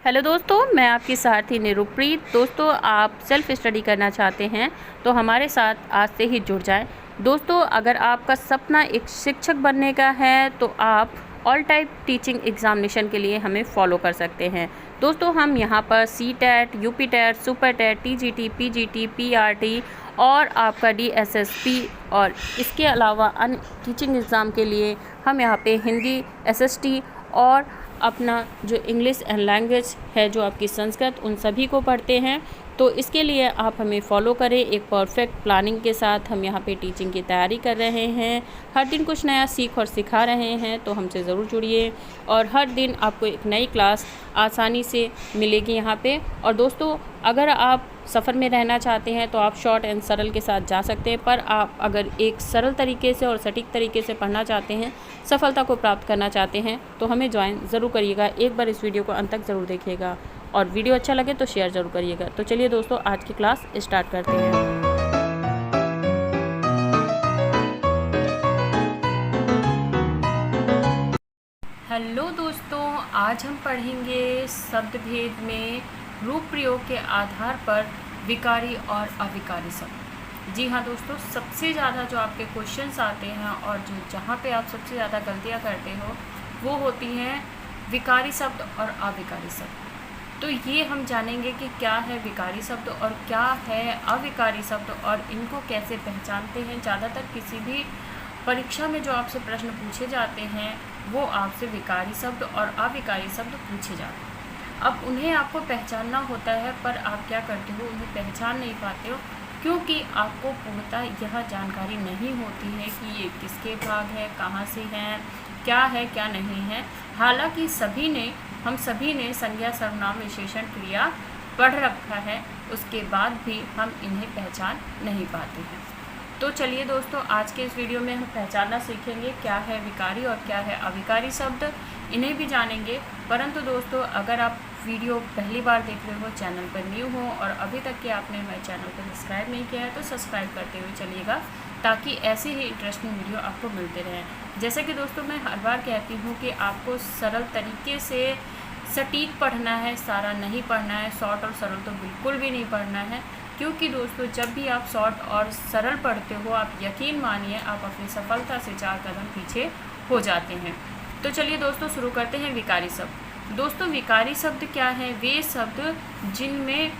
Hello दोस्तों, मैं आपकी साथी निरुप्रीत। दोस्तों, आप सेल्फ स्टडी करना चाहते हैं तो हमारे साथ आज से ही जुड़ जाएं। दोस्तों, अगर आपका सपना एक शिक्षक बनने का है तो आप ऑल टाइप टीचिंग एग्जामिनेशन के लिए हमें फॉलो कर सकते हैं। दोस्तों, हम यहाँ पर CTET, UP-TET, super-TET, TGT, PGT, PRT और आपका डीएसएसपी और इसके अलावा अन्य टीचिंग एग्ज़ाम के लिए हम यहाँ पे हिंदी, एसएसटी और अपना जो इंग्लिश एंड लैंग्वेज है, जो आपकी संस्कृत, उन सभी को पढ़ते हैं। तो इसके लिए आप हमें फॉलो करें। एक परफेक्ट प्लानिंग के साथ हम यहाँ पे टीचिंग की तैयारी कर रहे हैं। हर दिन कुछ नया सीख और सिखा रहे हैं, तो हमसे ज़रूर जुड़िए और हर दिन आपको एक नई क्लास आसानी से मिलेगी यहाँ पे। और दोस्तों, अगर आप सफ़र में रहना चाहते हैं तो आप शॉर्ट एंड सरल के साथ जा सकते हैं, पर आप अगर एक सरल तरीके से और सटीक तरीके से पढ़ना चाहते हैं, सफलता को प्राप्त करना चाहते हैं, तो हमें ज्वाइन ज़रूर करिएगा। एक बार इस वीडियो को अंत तक ज़रूर देखिएगा और वीडियो अच्छा लगे तो शेयर ज़रूर करिएगा। तो चलिए दोस्तों, आज की क्लास स्टार्ट करते हैं। हेलो दोस्तों, आज हम पढ़ेंगे शब्द भेद में रूप प्रयोग के आधार पर विकारी और अविकारी शब्द। जी हाँ दोस्तों, सबसे ज़्यादा जो आपके क्वेश्चंस आते हैं और जो जहाँ पे आप सबसे ज़्यादा गलतियाँ करते हो वो होती हैं विकारी शब्द और अविकारी शब्द। तो ये हम जानेंगे कि क्या है विकारी शब्द और क्या है अविकारी शब्द और इनको कैसे पहचानते हैं। ज़्यादातर किसी भी परीक्षा में जो आपसे प्रश्न पूछे जाते हैं वो आपसे विकारी शब्द और अविकारी शब्द पूछे जाते हैं। अब उन्हें आपको पहचानना होता है, पर आप क्या करते हो, उन्हें पहचान नहीं पाते हो क्योंकि आपको पूर्णतः यह जानकारी नहीं होती है कि ये किसके भाग है, कहाँ से हैं, क्या है क्या नहीं है। हालांकि हम सभी ने संज्ञा, सर्वनाम, विशेषण, क्रिया पढ़ रखा है, उसके बाद भी हम इन्हें पहचान नहीं पाते हैं। तो चलिए दोस्तों, आज के इस वीडियो में हम पहचानना सीखेंगे क्या है विकारी और क्या है अविकारी शब्द, इन्हें भी जानेंगे। परंतु दोस्तों, अगर आप वीडियो पहली बार देख रहे हो, चैनल पर न्यू हो और अभी तक के आपने हमारे चैनल को सब्सक्राइब नहीं किया है तो सब्सक्राइब करते हुए चलिएगा, ताकि ऐसे ही इंटरेस्टिंग वीडियो आपको मिलते रहें। जैसे कि दोस्तों, मैं हर बार कहती हूँ कि आपको सरल तरीके से सटीक पढ़ना है, सारा नहीं पढ़ना है। शॉर्ट और सरल तो बिल्कुल भी नहीं पढ़ना है, क्योंकि दोस्तों जब भी आप शॉर्ट और सरल पढ़ते हो, आप यकीन मानिए आप अपनी सफलता से 4 कदम पीछे हो जाते हैं। तो चलिए दोस्तों, शुरू करते हैं विकारी शब्द। दोस्तों, विकारी शब्द क्या है? वे शब्द जिनमें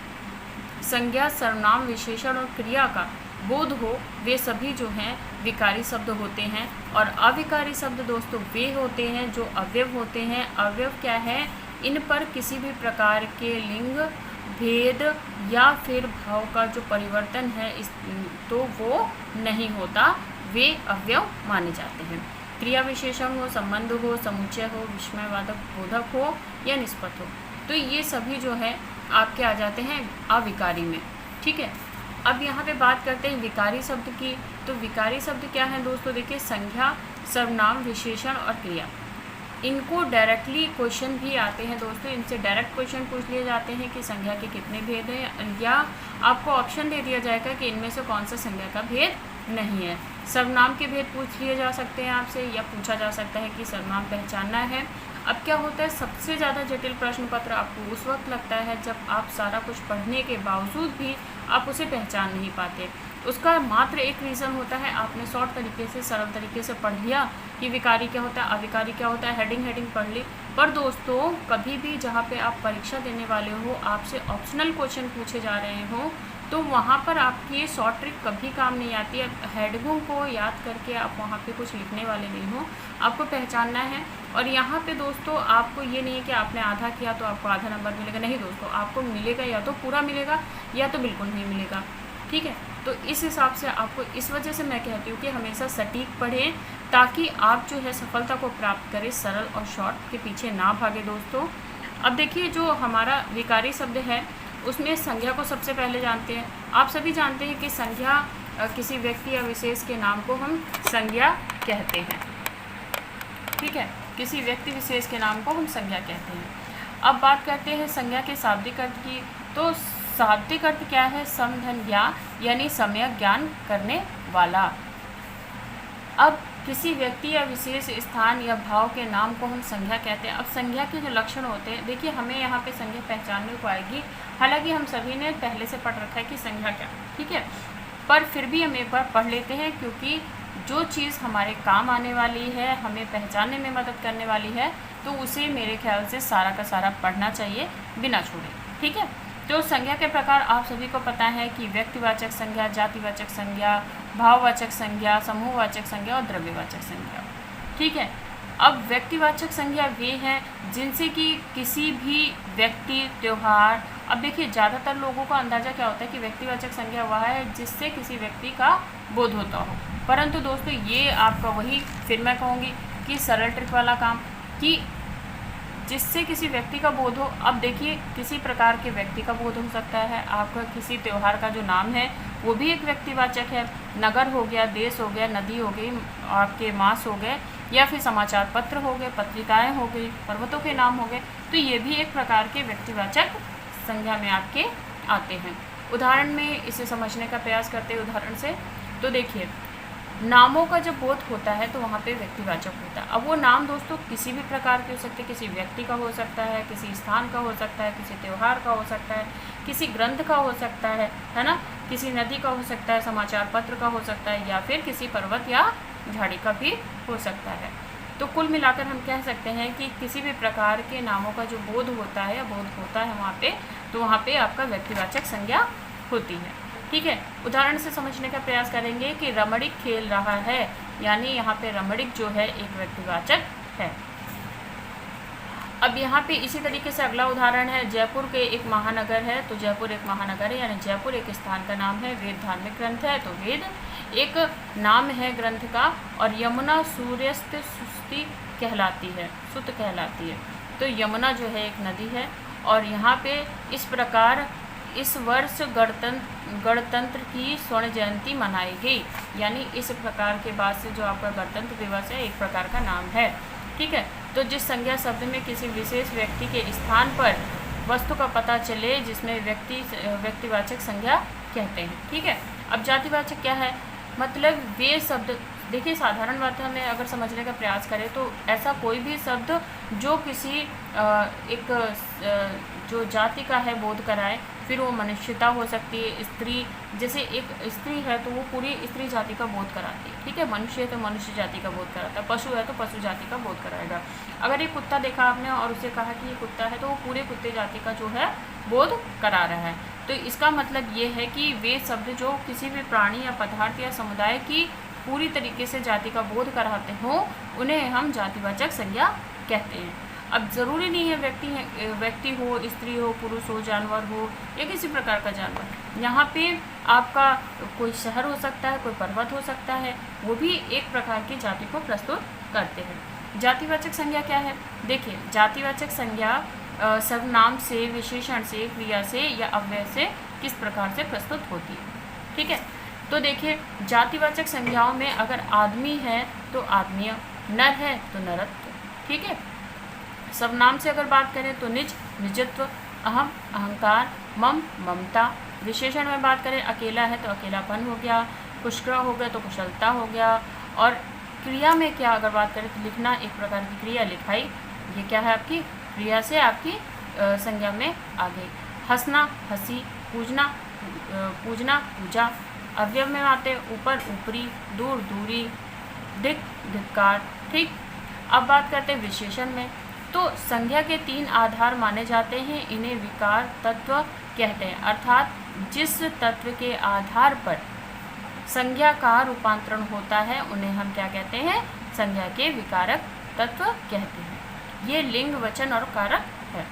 संज्ञा, सर्वनाम, विशेषण और क्रिया का बोध हो, वे सभी जो हैं विकारी शब्द होते हैं। और अविकारी शब्द दोस्तों वे होते हैं जो अवयव होते हैं। अवयव क्या है? इन पर किसी भी प्रकार के लिंग भेद या फिर भाव का जो परिवर्तन है तो वो नहीं होता, वे अवयव माने जाते हैं। क्रिया विशेषण हो, संबंध हो, समुच्चय हो, विस्मयवादक, बोधक हो या निष्पत्त हो, तो ये सभी जो है आपके आ जाते हैं अविकारी में। ठीक है, अब यहाँ पे बात करते हैं विकारी शब्द की। तो विकारी शब्द क्या है दोस्तों? देखिए, संज्ञा, सर्वनाम, विशेषण और क्रिया, इनको डायरेक्टली क्वेश्चन भी आते हैं दोस्तों। इनसे डायरेक्ट क्वेश्चन पूछ लिए जाते हैं कि संज्ञा के कितने भेद हैं, या आपको ऑप्शन दे दिया जाएगा कि इनमें से कौन सा संज्ञा का भेद नहीं है। सर्वनाम के भेद पूछ लिए जा सकते हैं आपसे, या पूछा जा सकता है कि सर्वनाम पहचानना है। अब क्या होता है, सबसे ज़्यादा जटिल प्रश्न पत्र आपको उस वक्त लगता है जब आप सारा कुछ पढ़ने के बावजूद भी आप उसे पहचान नहीं पाते। उसका मात्र एक रीज़न होता है, आपने शॉर्ट तरीके से, सरल तरीके से पढ़ लिया कि विकारी क्या होता है, अविकारी क्या होता है, हेडिंग पढ़ ली। पर दोस्तों, कभी भी जहाँ पे आप परीक्षा देने वाले हो, आपसे ऑप्शनल क्वेश्चन पूछे जा रहे हो, तो वहाँ पर आपकी ये शॉर्ट ट्रिक कभी काम नहीं आती है। हेडिंगों को याद करके आप वहाँ पे कुछ लिखने वाले नहीं हो, आपको पहचानना है। और यहाँ पे दोस्तों आपको ये नहीं है कि आपने आधा किया तो आपको आधा नंबर मिलेगा। नहीं दोस्तों, आपको मिलेगा या तो पूरा मिलेगा या तो बिल्कुल नहीं मिलेगा। ठीक है, तो इस हिसाब से आपको, इस वजह से मैं कहती हूँ कि हमेशा सटीक पढ़ें, ताकि आप जो है सफलता को प्राप्त करें, सरल और शॉर्ट के पीछे ना भागे दोस्तों। अब देखिए, जो हमारा विकारी शब्द है उसमें संज्ञा को सबसे पहले जानते हैं। आप सभी जानते हैं कि संज्ञा किसी व्यक्ति या विशेष के नाम को हम संज्ञा कहते हैं। ठीक है, किसी व्यक्ति विशेष के नाम को हम संज्ञा कहते हैं। अब बात करते हैं संज्ञा के शाब्दिक अर्थ की। तो शाब्दिक अर्थ क्या है? सम, धन, ज्ञा, यानी सम्यक ज्ञान करने वाला। अब किसी व्यक्ति या विशेष स्थान या भाव के नाम को हम संज्ञा कहते हैं। अब संज्ञा के जो लक्षण होते हैं, देखिए हमें यहाँ पे संज्ञा पहचानने को आएगी, हालांकि हम सभी ने पहले से पढ़ रखा है कि संज्ञा क्या, ठीक है, पर फिर भी हम एक बार पढ़ लेते हैं, क्योंकि जो चीज़ हमारे काम आने वाली है, हमें पहचानने में मदद करने वाली है, तो उसे मेरे ख्याल से सारा का सारा पढ़ना चाहिए बिना छोड़े, ठीक है। तो संज्ञा के प्रकार आप सभी को पता है कि व्यक्तिवाचक संज्ञा, जातिवाचक संज्ञा, भाववाचक संज्ञा, समूहवाचक संज्ञा और द्रव्यवाचक संज्ञा, ठीक है। अब व्यक्तिवाचक संज्ञा वे हैं जिनसे कि किसी भी व्यक्ति, त्यौहार, अब देखिए ज़्यादातर लोगों का अंदाज़ा क्या होता है कि व्यक्तिवाचक संज्ञा वह है जिससे किसी व्यक्ति का बोध होता हो, परंतु दोस्तों ये आपका वही, फिर मैं कहूँगी कि सरल ट्रिक वाला काम, कि जिससे किसी व्यक्ति का बोध हो। अब देखिए किसी प्रकार के व्यक्ति का बोध हो सकता है, आपका किसी त्यौहार का जो नाम है वो भी एक व्यक्तिवाचक है, नगर हो गया, देश हो गया, नदी हो गई, आपके मास हो गए, या फिर समाचार पत्र हो गए, पत्रिकाएं हो गई, पर्वतों के नाम हो गए, तो ये भी एक प्रकार के व्यक्तिवाचक संज्ञा में आपके आते हैं। उदाहरण में इसे समझने का प्रयास करते हैं उदाहरण से, तो देखिए नामों का जब बोध होता है तो वहाँ पे व्यक्तिवाचक होता है। अब वो नाम दोस्तों किसी भी प्रकार के हो सकते हैं, किसी व्यक्ति का हो सकता है, किसी स्थान का हो सकता है, किसी त्यौहार का हो सकता है, किसी ग्रंथ का हो सकता है ना, किसी नदी का हो सकता है, समाचार पत्र का हो सकता है, या फिर किसी पर्वत या झाड़ी का भी हो सकता है। तो कुल मिलाकर हम कह सकते हैं कि किसी भी प्रकार के नामों का जो बोध होता है या बोध होता है वहाँ पे, तो वहाँ पे आपका व्यक्तिवाचक संज्ञा होती है, ठीक है। उदाहरण से समझने का प्रयास करेंगे कि रमणीक खेल रहा है, यानी यहाँ पे रमणीक जो है एक व्यक्तिवाचक है। अब यहाँ पे इसी तरीके से अगला उदाहरण है, जयपुर के एक महानगर है, तो जयपुर एक महानगर है, यानी जयपुर एक स्थान का नाम है। वेद धार्मिक ग्रंथ है, तो वेद एक नाम है ग्रंथ का। और यमुना सूर्यास्त सुस्ती कहलाती है, सुत कहलाती है, तो यमुना जो है एक नदी है। और यहाँ पे इस प्रकार इस वर्ष गणतंत्र की स्वर्ण जयंती मनाई गई, यानी इस प्रकार के बाद से जो आपका गणतंत्र दिवस है एक प्रकार का नाम है, ठीक है। तो जिस संज्ञा शब्द में किसी विशेष व्यक्ति के स्थान पर वस्तु का पता चले, जिसमें व्यक्तिवाचक संज्ञा कहते हैं, ठीक है। अब जातिवाचक क्या है, मतलब वे शब्द, देखिए साधारण बात है, हमें अगर समझने का प्रयास करें तो ऐसा कोई भी शब्द जो किसी जो जाति का है बोध कराए, फिर वो मनुष्यता हो सकती है, स्त्री, जैसे एक स्त्री है तो वो पूरी स्त्री जाति का बोध कराती है, ठीक है। मनुष्य है तो मनुष्य जाति का बोध कराता है, पशु है तो पशु जाति का बोध कराएगा। अगर एक कुत्ता देखा आपने और उसे कहा कि ये कुत्ता है, तो वो पूरे कुत्ते जाति का जो है बोध करा रहा है। तो इसका मतलब ये है कि वे शब्द जो किसी भी प्राणी या पदार्थ या समुदाय की पूरी तरीके से जाति का बोध कराते हों, उन्हें हम जातिवाचक संज्ञा कहते हैं। अब ज़रूरी नहीं है व्यक्ति हो, स्त्री हो, पुरुष हो, जानवर हो, या किसी प्रकार का जानवर। यहाँ पे आपका कोई शहर हो सकता है, कोई पर्वत हो सकता है, वो भी एक प्रकार की जाति को प्रस्तुत करते हैं। जातिवाचक संज्ञा क्या है, देखिए जातिवाचक संज्ञा सर्वनाम से, विशेषण से, क्रिया से या अव्यय से किस प्रकार से प्रस्तुत होती है, ठीक है। तो देखिए जातिवाचक संज्ञाओं में अगर आदमी है तो आदमीय, नर है तो नरत्व, ठीक है। सर्वनाम से अगर बात करें तो निज, निजत्व, अहम, अहंकार, मम, ममता। विशेषण में बात करें अकेला है तो अकेलापन हो गया, कुशल हो गया तो कुशलता हो गया। और क्रिया में क्या अगर बात करें तो लिखना, एक प्रकार की क्रिया, लिखाई, ये क्या है आपकी क्रिया से आपकी संज्ञा में आ गई। हंसना, हंसी, पूजना, पूजना, पूजा। अवयव में आते ऊपर, ऊपरी, दूर, दूरी, दिक, धिक्कार, ठीक। अब बात करते हैं विशेषण में, तो संज्ञा के 3 आधार माने जाते हैं, इन्हें विकार तत्व कहते हैं, अर्थात जिस तत्व के आधार पर संज्ञा का रूपांतरण होता है उन्हें हम क्या कहते हैं, संज्ञा के विकारक तत्व कहते हैं। ये लिंग, वचन और कारक है।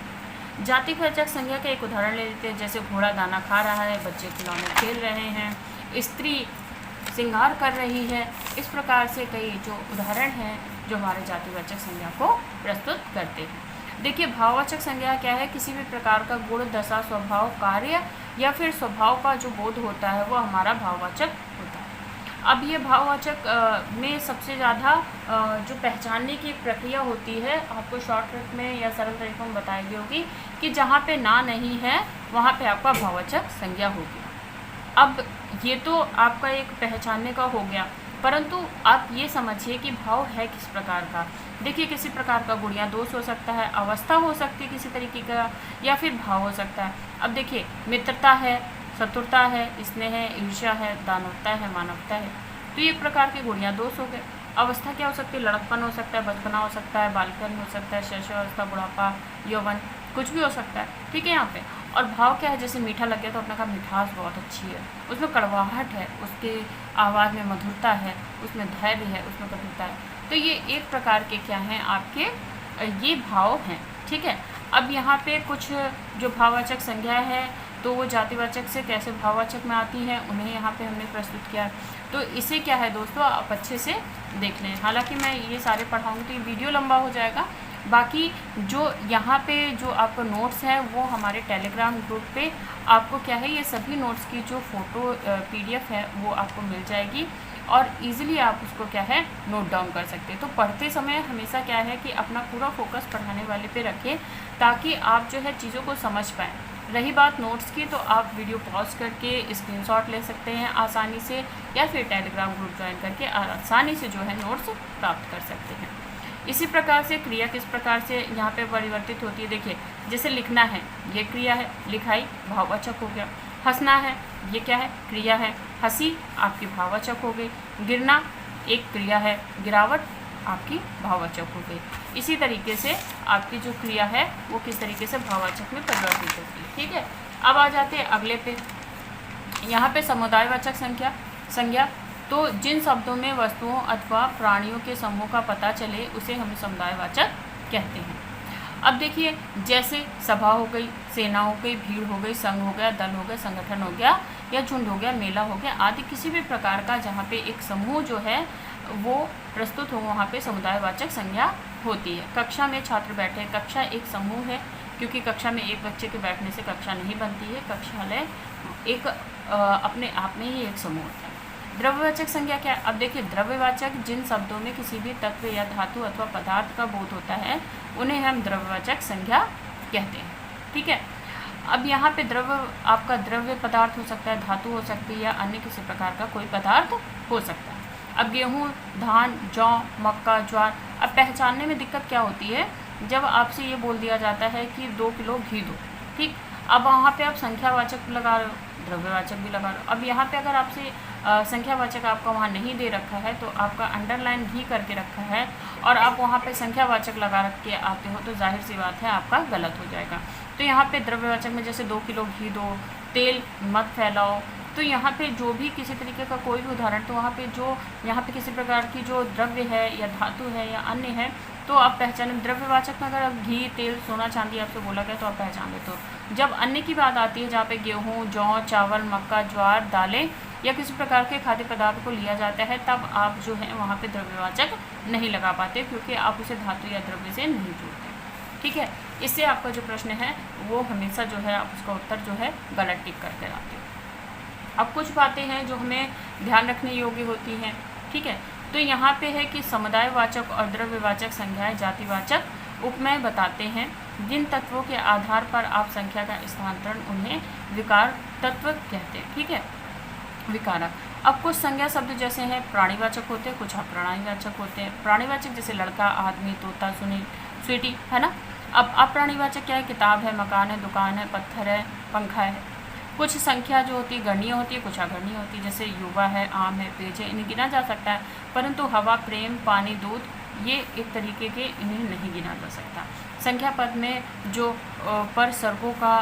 जातिवाचक संज्ञा का एक उदाहरण ले लेते हैं, जैसे घोड़ा दाना खा रहा है, बच्चे खिलौने खेल रहे हैं, स्त्री श्रृंगार कर रही है। इस प्रकार से कई जो उदाहरण हैं जो हमारे जातिवाचक संज्ञा को प्रस्तुत करते हैं। देखिए भाववाचक संज्ञा क्या है, किसी भी प्रकार का गुण, दशा, स्वभाव, कार्य या फिर स्वभाव का जो बोध होता है वो हमारा भाववाचक होता है। अब ये भाववाचक में सबसे ज़्यादा जो पहचानने की प्रक्रिया होती है, आपको शॉर्टकट में या सरल तरीकों में बताई गई होगी कि जहाँ पे ना नहीं है वहाँ पे आपका भाववाचक संज्ञा होगी। अब ये तो आपका एक पहचानने का हो गया, परंतु आप ये समझिए कि भाव है किस प्रकार का। देखिए, किसी प्रकार का गुणिया दोष हो सकता है, अवस्था हो सकती है किसी तरीके का, या फिर भाव हो सकता है। अब देखिए, मित्रता है, शत्रुता है, स्नेह है, ईर्ष्या है, दानवता है, मानवता है, तो ये एक प्रकार के गुणिया दोष हो गए। अवस्था क्या हो सकती है? लड़कपन हो सकता है, बचपना हो सकता है, बालपन हो सकता है, शैशवावस्था, बुढ़ापा, यौवन, कुछ भी हो सकता है। ठीक है यहाँ पे। और भाव क्या है? जैसे मीठा लग गया तो अपने का मिठास बहुत अच्छी है, उसमें कड़वाहट है, उसके आवाज़ में मधुरता है, उसमें धैर्य है, उसमें कठोरता है। तो ये एक प्रकार के क्या हैं आपके, ये भाव हैं। ठीक है। अब यहाँ पे कुछ जो भाववाचक संज्ञा है तो वो जातिवाचक से कैसे भाववाचक में आती हैं, उन्हें यहाँ पे हमने प्रस्तुत किया। तो इसे क्या है दोस्तों, आप अच्छे से देख लें। हालांकि मैं ये सारे पढ़ाऊँगी तो ये वीडियो लंबा हो जाएगा। बाकी जो यहाँ पे जो आपको नोट्स है वो हमारे टेलीग्राम ग्रुप पे आपको क्या है, ये सभी नोट्स की जो फ़ोटो PDF है वो आपको मिल जाएगी, और इजीली आप उसको क्या है नोट डाउन कर सकते हैं। तो पढ़ते समय हमेशा क्या है कि अपना पूरा फोकस पढ़ाने वाले पे रखें, ताकि आप जो है चीज़ों को समझ पाएँ। रही बात नोट्स की, तो आप वीडियो पॉज करके स्क्रीनशॉट ले सकते हैं आसानी से, या फिर टेलीग्राम ग्रुप ज्वाइन करके आसानी से जो है नोट्स प्राप्त कर सकते हैं। इसी प्रकार से क्रिया किस प्रकार से यहाँ पे परिवर्तित होती है, देखिए, जैसे लिखना है, ये क्रिया है, लिखाई भाववाचक हो गया। हंसना है, ये क्या है, क्रिया है, हंसी आपकी भाववाचक हो गई। गिरना एक क्रिया है, गिरावट आपकी भाववाचक हो गई। इसी तरीके से आपकी जो क्रिया है वो किस तरीके से भाववाचक में परिवर्तित होती है। ठीक है। अब आ जाते हैं अगले पे, यहाँ पे समुदायवाचक संज्ञा। तो जिन शब्दों में वस्तुओं अथवा प्राणियों के समूह का पता चले उसे हम समुदायवाचक कहते हैं। अब देखिए, जैसे सभा हो गई, सेना हो गई, भीड़ हो गई, संघ हो गया, दल हो गया, संगठन हो गया, या झुंड हो गया, मेला हो गया आदि, किसी भी प्रकार का जहाँ पे एक समूह जो है वो प्रस्तुत हो, वहाँ पे समुदायवाचक संज्ञा होती है। कक्षा में छात्र बैठे, कक्षा एक समूह है, क्योंकि कक्षा में एक बच्चे के बैठने से कक्षा नहीं बनती है, कक्षालय एक अपने आप में ही एक समूह है। द्रव्यवाचक संज्ञा क्या है? अब देखिए, द्रव्यवाचक जिन शब्दों में किसी भी तत्व या धातु अथवा पदार्थ का बोध होता है उन्हें हम द्रव्यवाचक संज्ञा कहते हैं। ठीक है। अब यहाँ पे द्रव्य आपका द्रव्य पदार्थ हो सकता है, धातु हो सकती है, या अन्य किसी प्रकार का कोई पदार्थ हो सकता है। अब गेहूँ, धान, जौ, मक्का, ज्वार। अब पहचानने में दिक्कत क्या होती है, जब आपसे ये बोल दिया जाता है कि 2 किलो घी दो। ठीक। अब वहाँ पे आप संख्यावाचक लगा रहे हो, द्रव्यवाचक भी लगा रहे हो। अब यहाँ पे अगर आपसे संख्यावाचक आपका वहाँ नहीं दे रखा है, तो आपका अंडरलाइन भी करके रखा है, और आप वहाँ पे संख्यावाचक लगा रख के आते हो, तो जाहिर सी बात है आपका गलत हो जाएगा। तो यहाँ पे द्रव्यवाचक में जैसे 2 किलो घी दो, तेल मत फैलाओ, तो यहाँ पे जो भी किसी तरीके का कोई भी उदाहरण, तो वहाँ पे जो यहाँ पे किसी प्रकार की जो द्रव्य है या धातु है या अन्य है, तो आप पहचान। द्रव्यवाचक में अगर घी, तेल, सोना, चांदी आपसे बोला गया तो आप पहचान लेते हो। जब अन्य की बात आती है, जहाँ पे गेहूँ, जौ, चावल, मक्का, ज्वार, दालें या किसी प्रकार के खाद्य पदार्थ को लिया जाता है, तब आप जो है वहाँ पे द्रव्यवाचक नहीं लगा पाते, क्योंकि आप उसे धातु या द्रव्य से नहीं जोड़ते। ठीक है। इससे आपका जो प्रश्न है वो हमेशा जो है आप उसका उत्तर जो है गलत टिक करके आते हो। अब कुछ बातें हैं जो हमें ध्यान रखने योग्य होती हैं। ठीक है। तो यहाँ पे है कि समुदायवाचक और द्रव्यवाचक संज्ञाएं जातिवाचक उपमेय बताते हैं, जिन तत्वों के आधार पर आप संख्या का स्थानांतरण उन्हें विकार तत्व कहते हैं। ठीक है, विकारक। अब कुछ संज्ञा शब्द जैसे हैं प्राणीवाचक होते हैं, कुछ अप्राणीवाचक होते हैं। प्राणीवाचक जैसे लड़का, आदमी, तोता, सुनील, स्वीटी, है ना। अब अप्राणीवाचक क्या है? किताब है, मकान है, दुकान है, पत्थर है, पंखा है। कुछ संख्या जो होती है गणनीय होती है, कुछ अगणनीय होती है, जैसे युवा है, आम है, पेज है, इन्हें गिना जा सकता है, परंतु हवा, प्रेम, पानी, दूध, ये एक तरीके के इन्हें नहीं गिना जा सकता। संख्या पद में जो पर सर्गों का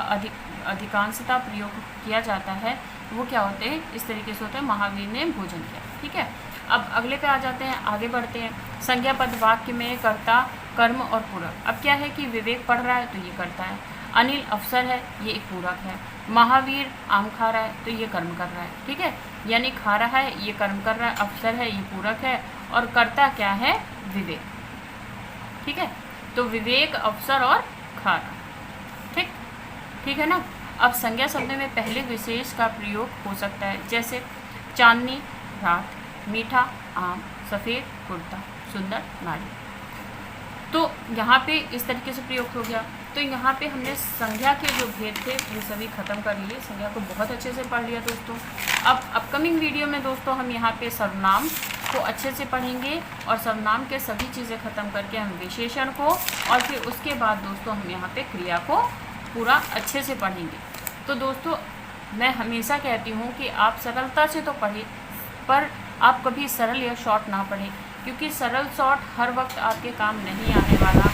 अधिकांशतः प्रयोग किया जाता है वो क्या होते हैं? इस तरीके से होते हैं, महावीर ने भोजन किया। ठीक है। अब अगले पे आ जाते हैं, आगे बढ़ते हैं। संज्ञा पद वाक्य में कर्ता, कर्म और पूरक। अब क्या है कि विवेक पढ़ रहा है तो ये करता है, अनिल अफसर है, ये एक पूरक है, महावीर आम खा रहा है तो ये कर्म कर रहा है। ठीक है, यानी खा रहा है ये कर्म कर रहा है, अफसर है ये पूरक है, और कर्ता क्या है? विवेक। ठीक है, तो विवेक, अफसर और खा रहा। ठीक, ठीक है ना। अब संज्ञा शब्द में पहले विशेष का प्रयोग हो सकता है, जैसे चांदनी, रात, मीठा, आम, सफ़ेद, कुर्ता, सुंदर, नारी। तो यहाँ पे इस तरीके से प्रयोग हो गया। तो यहाँ पे हमने संज्ञा के जो भेद थे वो सभी खत्म कर लिए, संज्ञा को बहुत अच्छे से पढ़ लिया दोस्तों। अब अपकमिंग वीडियो में दोस्तों हम यहाँ पे सर्वनाम को अच्छे से पढ़ेंगे और सर्वनाम के सभी चीज़ें ख़त्म करके हम विशेषण को और फिर उसके बाद दोस्तों हम यहाँ पे क्रिया को पूरा अच्छे से पढ़ेंगे। तो दोस्तों मैं हमेशा कहती हूँ कि आप सरलता से तो पढ़ें, पर आप कभी सरल या शॉर्ट ना पढ़ें, क्योंकि सरल शॉर्ट हर वक्त आपके काम नहीं आने वाला,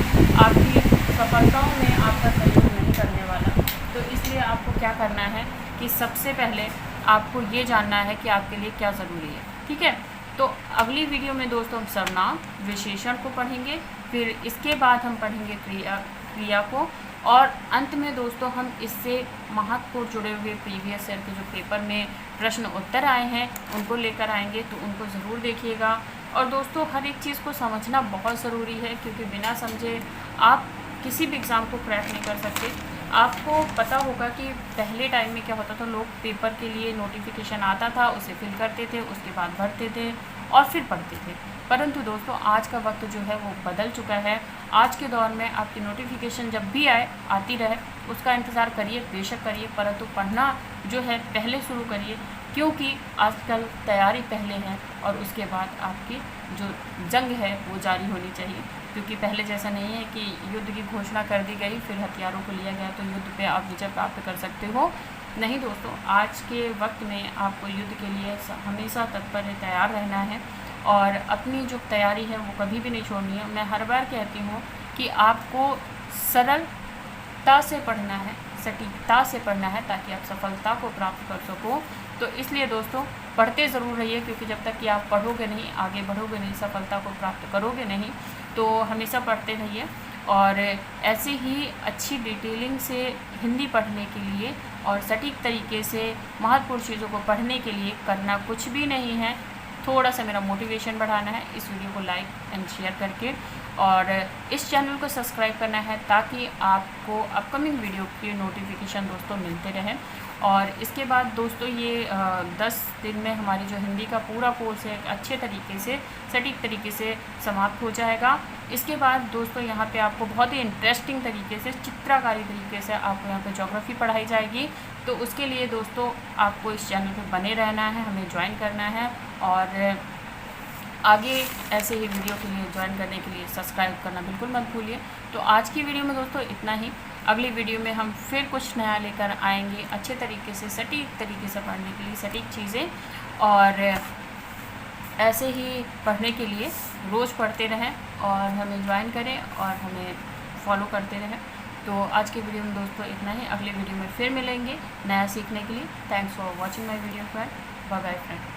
आपकी सफलताओं में आपका सहयोग नहीं करने वाला। तो इसलिए आपको क्या करना है कि सबसे पहले आपको ये जानना है कि आपके लिए क्या ज़रूरी है। ठीक है, तो अगली वीडियो में दोस्तों हम सर्वनाम विशेषण को पढ़ेंगे, फिर इसके बाद हम पढ़ेंगे क्रिया को, और अंत में दोस्तों हम इससे महत्वपूर्ण जुड़े हुए प्रीवियस ईयर के जो पेपर में प्रश्न उत्तर आए हैं उनको लेकर आएंगे, तो उनको ज़रूर देखिएगा। और दोस्तों हर एक चीज़ को समझना बहुत ज़रूरी है, क्योंकि बिना समझे आप किसी भी एग्ज़ाम को क्रैक नहीं कर सकते। आपको पता होगा कि पहले टाइम में क्या होता था, लोग पेपर के लिए नोटिफिकेशन आता था, उसे फिल करते थे, उसके बाद भरते थे और फिर पढ़ते थे। परंतु दोस्तों आज का वक्त जो है वो बदल चुका है। आज के दौर में आपकी नोटिफिकेशन जब भी आती रहे उसका इंतज़ार करिए, बेशक करिए, परंतु पढ़ना जो है पहले शुरू करिए, क्योंकि आजकल तैयारी पहले है और उसके बाद आपकी जो जंग है वो जारी होनी चाहिए। क्योंकि पहले जैसा नहीं है कि युद्ध की घोषणा कर दी गई फिर हथियारों को लिया गया तो युद्ध पे आप विजय प्राप्त कर सकते हो। नहीं दोस्तों, आज के वक्त में आपको युद्ध के लिए हमेशा तत्पर तैयार रहना है और अपनी जो तैयारी है वो कभी भी नहीं छोड़नी है। मैं हर बार कहती हूँ कि आपको सरलता से पढ़ना है, सटीकता से पढ़ना है, ताकि आप सफलता को प्राप्त कर सको। तो इसलिए दोस्तों पढ़ते ज़रूर रहिए, क्योंकि जब तक कि आप पढ़ोगे नहीं, आगे बढ़ोगे नहीं, सफलता को प्राप्त करोगे नहीं, तो हमेशा पढ़ते रहिए। और ऐसे ही अच्छी डिटेलिंग से हिंदी पढ़ने के लिए और सटीक तरीके से महत्वपूर्ण चीज़ों को पढ़ने के लिए करना कुछ भी नहीं है, थोड़ा सा मेरा मोटिवेशन बढ़ाना है इस वीडियो को लाइक एंड शेयर करके, और इस चैनल को सब्सक्राइब करना है ताकि आपको अपकमिंग वीडियो की नोटिफिकेशन दोस्तों मिलते रहें। और इसके बाद दोस्तों ये 10 दिन में हमारी जो हिंदी का पूरा कोर्स है अच्छे तरीके से सटीक तरीके से समाप्त हो जाएगा। इसके बाद दोस्तों यहाँ पे आपको बहुत ही इंटरेस्टिंग तरीके से, चित्रकारी तरीके से आपको यहाँ पे ज्योग्राफी पढ़ाई जाएगी। तो उसके लिए दोस्तों आपको इस चैनल पे बने रहना है, हमें ज्वाइन करना है, और आगे ऐसे ही वीडियो के लिए ज्वाइन करने के लिए सब्सक्राइब करना बिल्कुल मत भूलिए। तो आज की वीडियो में दोस्तों इतना ही। अगली वीडियो में हम फिर कुछ नया लेकर आएंगे, अच्छे तरीके से सटीक तरीके से पढ़ने के लिए सटीक चीज़ें, और ऐसे ही पढ़ने के लिए रोज़ पढ़ते रहें और हमें ज्वाइन करें और हमें फॉलो करते रहें। तो आज की वीडियो में दोस्तों इतना ही। अगले वीडियो में फिर मिलेंगे नया सीखने के लिए। Thanks for watching my video friend. Bye bye friend.